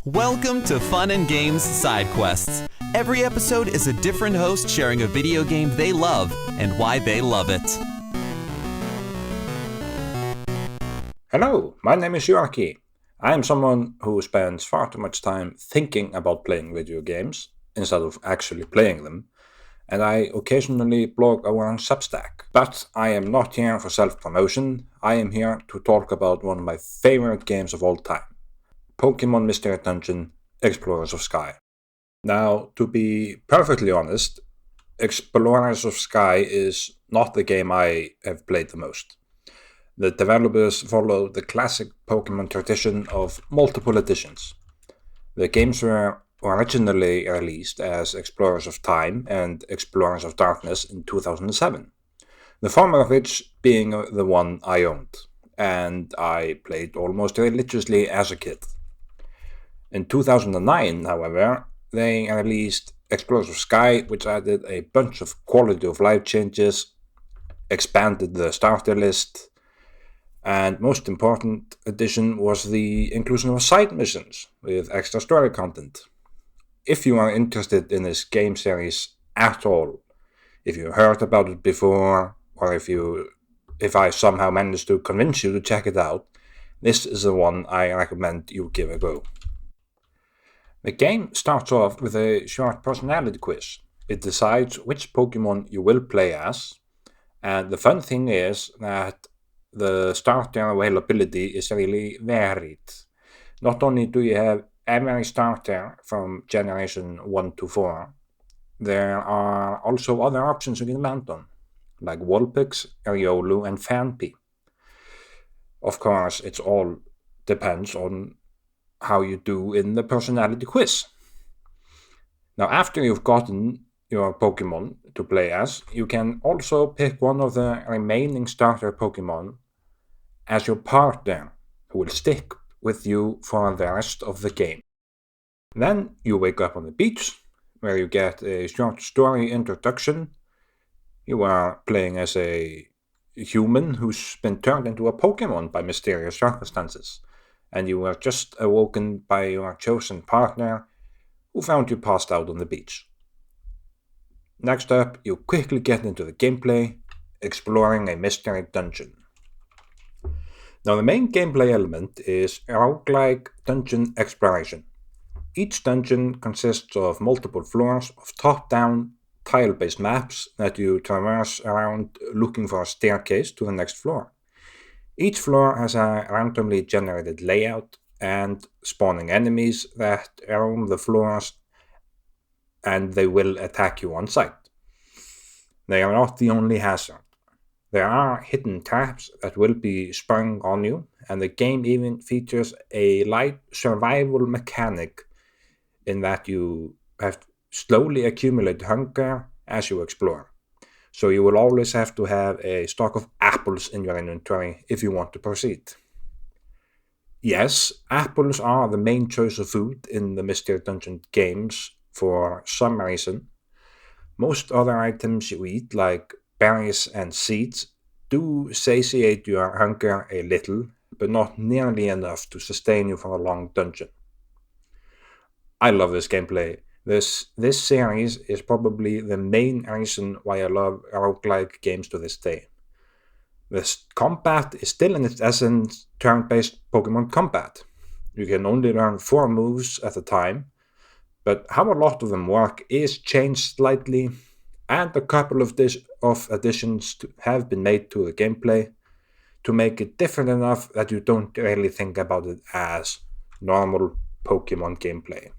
Welcome to Fun and Games Side Quests. Every episode is a different host sharing a video game they love and why they love it. Hello, my name is Yorki. I am someone who spends far too much time thinking about playing video games instead of actually playing them, and I occasionally blog around Substack. But I am not here for self-promotion. I am here to talk about one of my favorite games of all time, Pokémon Mystery Dungeon, Explorers of Sky. Now, to be perfectly honest, Explorers of Sky is not the game I have played the most. The developers follow the classic Pokémon tradition of multiple editions. The games were originally released as Explorers of Time and Explorers of Darkness in 2007, the former of which being the one I owned, and I played almost religiously as a kid. In 2009, however, they released Explorers of Sky, which added a bunch of quality of life changes, expanded the starter list, and most important addition was the inclusion of side missions with extra story content. If you are interested in this game series at all, if you heard about it before, or if I somehow managed to convince you to check it out, this is the one I recommend you give a go. The game starts off with a short personality quiz. It decides which Pokemon you will play as, and the fun thing is that the starter availability is really varied. Not only do you have every starter from generation 1 to 4, there are also other options you can land on, like Vulpix, Riolu, and Phanpy. Of course, it all depends on how you do in the personality quiz. Now, after you've gotten your Pokemon to play as, you can also pick one of the remaining starter Pokemon as your partner, who will stick with you for the rest of the game. Then you wake up on the beach, where you get a short story introduction. You are playing as a human who's been turned into a Pokemon by mysterious circumstances, and you were just awoken by your chosen partner, who found you passed out on the beach. Next up, you quickly get into the gameplay, exploring a mystery dungeon. Now, the main gameplay element is roguelike dungeon exploration. Each dungeon consists of multiple floors of top-down, tile-based maps that you traverse around looking for a staircase to the next floor. Each floor has a randomly generated layout and spawning enemies that roam the floors, and they will attack you on sight. They are not the only hazard. There are hidden traps that will be sprung on you, and the game even features a light survival mechanic in that you have to slowly accumulate hunger as you explore. So you will always have to have a stock of apples in your inventory if you want to proceed. Yes, apples are the main choice of food in the Mystery Dungeon games for some reason. Most other items you eat, like berries and seeds, do satiate your hunger a little, but not nearly enough to sustain you for a long dungeon. I love this gameplay. This series is probably the main reason why I love roguelike games to this day. This combat is still in its essence turn-based Pokemon combat. You can only learn 4 moves at a time, but how a lot of them work is changed slightly, and a couple of additions have been made to the gameplay to make it different enough that you don't really think about it as normal Pokemon gameplay.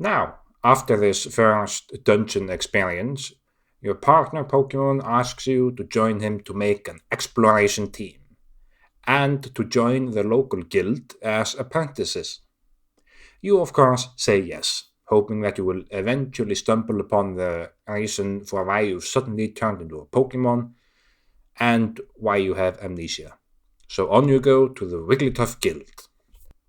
Now, after this first dungeon experience, your partner Pokemon asks you to join him to make an exploration team, and to join the local guild as apprentices. You of course say yes, hoping that you will eventually stumble upon the reason for why you suddenly turned into a Pokemon, and why you have amnesia. So on you go to the Wigglytuff Guild.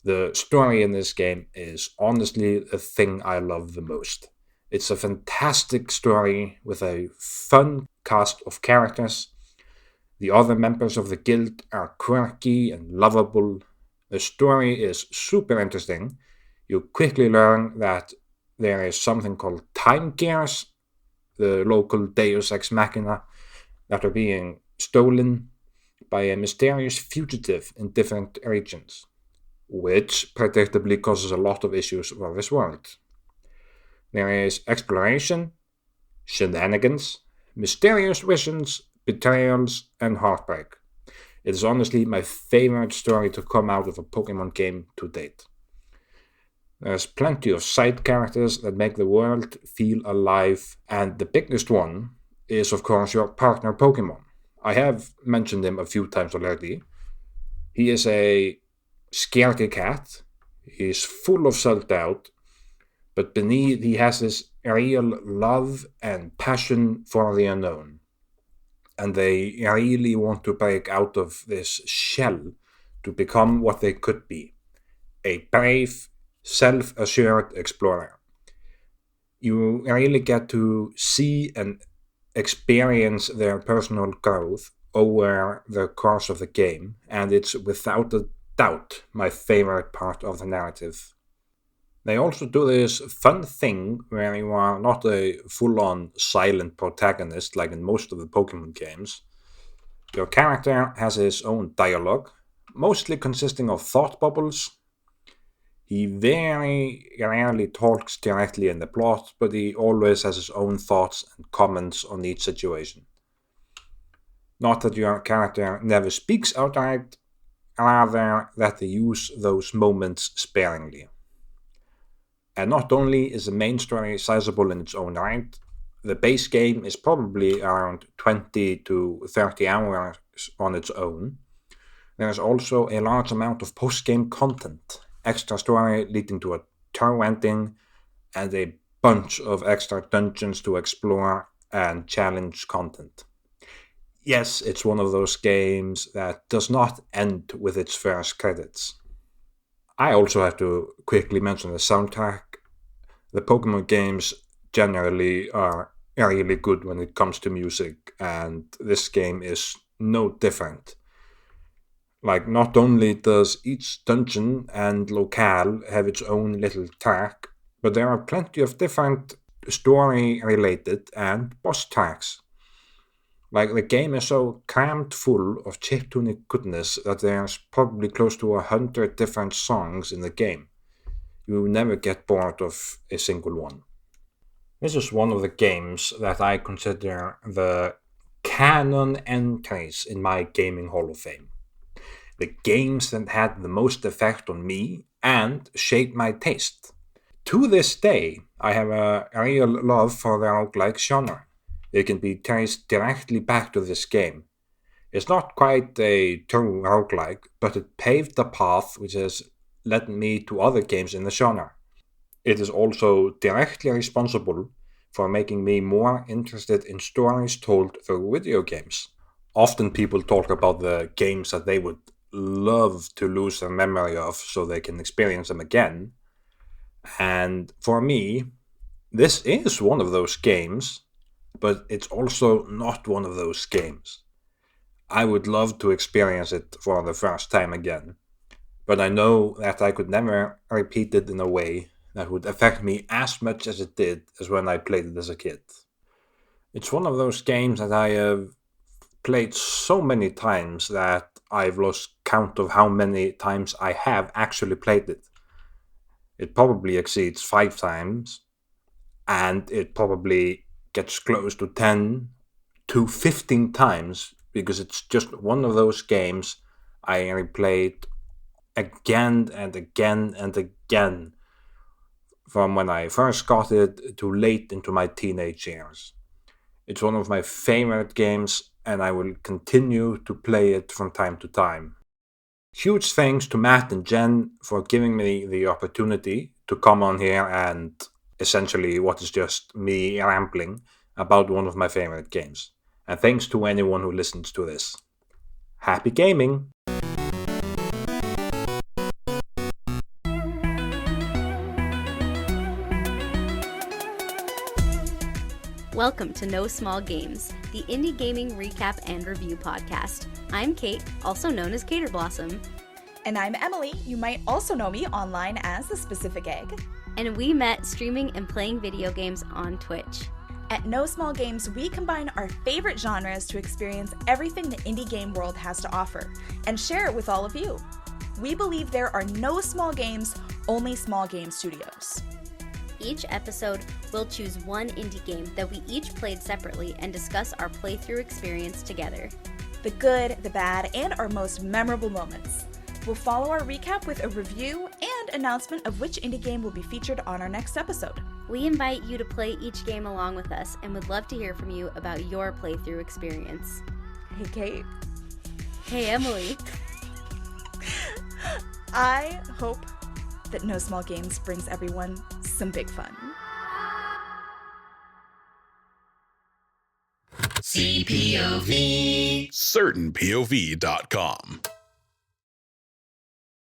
The story in this game is honestly the thing I love the most. It's a fantastic story with a fun cast of characters. The other members of the guild are quirky and lovable, The story is super interesting. You quickly learn that there is something called time gears, the local Deus Ex Machina, that are being stolen by a mysterious fugitive in different regions, which predictably causes a lot of issues for this world. There is exploration, shenanigans, mysterious visions, betrayals, and heartbreak. It is honestly my favorite story to come out of a Pokemon game to date. There's plenty of side characters that make the world feel alive, and the biggest one is, of course, your partner Pokemon. I have mentioned him a few times already. He is a scaredy cat. He's full of self-doubt, but beneath he has this real love and passion for the unknown. And they really want to break out of this shell to become what they could be, a brave, self-assured explorer. You really get to see and experience their personal growth over the course of the game, and it's without a doubt my favorite part of the narrative. They also do this fun thing where you are not a full-on silent protagonist like in most of the Pokemon games. Your character has his own dialogue, mostly consisting of thought bubbles. He very rarely talks directly in the plot, but he always has his own thoughts and comments on each situation. Not that your character never speaks outright, rather that they use those moments sparingly. And not only is the main story sizable in its own right, the base game is probably around 20 to 30 hours on its own. There is also a large amount of post-game content, extra story leading to a tour ending, and a bunch of extra dungeons to explore and challenge content. Yes, it's one of those games that does not end with its first credits. I also have to quickly mention the soundtrack. The Pokemon games generally are really good when it comes to music, and this game is no different. Like, not only does each dungeon and locale have its own little track, but there are plenty of different story-related and boss tracks. Like, the game is so crammed full of chiptune goodness that there's probably close to 100 different songs in the game. You never get bored of a single one. This is one of the games that I consider the canon entries in my gaming hall of fame. The games that had the most effect on me and shaped my taste. To this day, I have a real love for the roguelike genre. It can be traced directly back to this game. It's not quite a true roguelike, but it paved the path which has led me to other games in the genre. It is also directly responsible for making me more interested in stories told through video games. Often people talk about the games that they would love to lose their memory of so they can experience them again. And for me, this is one of those games, but it's also not one of those games. I would love to experience it for the first time again, but I know that I could never repeat it in a way that would affect me as much as it did as when I played it as a kid. It's one of those games that I have played so many times that I've lost count of how many times I have actually played it. It probably exceeds 5 times, and it probably gets close to 10 to 15 times, because it's just one of those games I replayed again and again and again from when I first got it to late into my teenage years. It's one of my favorite games, and I will continue to play it from time to time. Huge thanks to Matt and Jen for giving me the opportunity to come on here and essentially what is just me rambling about one of my favorite games. And thanks to anyone who listens to this. Happy gaming! Welcome to No Small Games, the indie gaming recap and review podcast. I'm Kate, also known as Cater Blossom. And I'm Emily. You might also know me online as The Specific Egg. And we met streaming and playing video games on Twitch. At No Small Games, we combine our favorite genres to experience everything the indie game world has to offer and share it with all of you. We believe there are no small games, only small game studios. Each episode, we'll choose one indie game that we each played separately and discuss our playthrough experience together. The good, the bad, and our most memorable moments. We'll follow our recap with a review and announcement of which indie game will be featured on our next episode. We invite you to play each game along with us and would love to hear from you about your playthrough experience. Hey, Kate. Hey, Emily. I hope that No Small Games brings everyone some big fun. CPOV. CertainPOV.com.